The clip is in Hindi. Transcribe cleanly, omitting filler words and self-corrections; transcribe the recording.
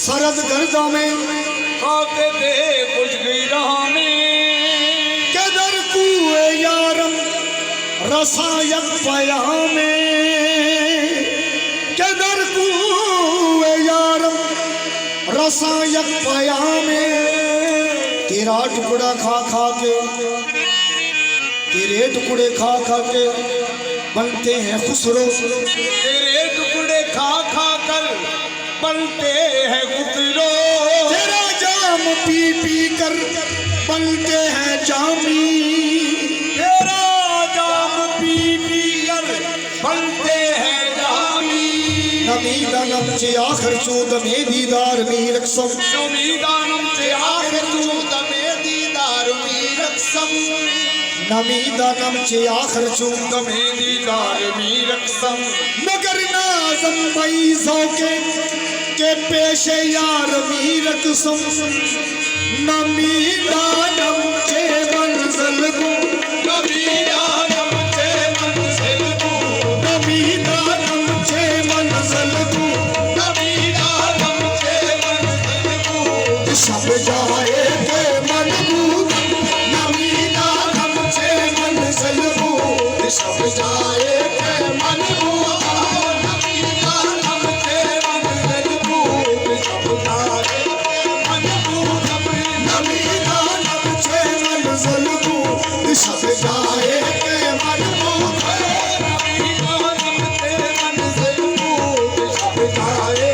सरद गर्दा में खाते थे कुछ गिराने कदर कुए यारम रसायक पयामे कदर कुए यारम रसायक पयामे तेरा टुकड़ा खा खा के तेरे टुकड़े खा खा के बनते हैं खुसरो तेरे टुकड़े खा खा कर बनते हैं खुसरो तेरा जाम पी पी कर बनते हैं जामी तेरा जाम पी पी कर बनते हैं जामी नमीदा नमचे आखिर चूद में दीदार मी रक्सम नमीदानम से आखिर चूद में दीदार मी रक्सम नमीदा नमचे आखिर चूद में दीदार मी रक्सम मगर नाज़म पैसों के पेशे यार मी रक्सम नमीदा नमचे मंजिल को नमीदा नमचे मंजिल को नमीदा नमचे मंजिल को नमीदा नमचे मंजिल को सब जाए के मन को नमीदा नमचे मंजिल को सब जाए के मन को नमीदा नमचे मंजिल को सब जाए मन को नमीदा नमचे मंजिल को सब जाए के मन को नमीदा नमचे मंजिल को सब जाए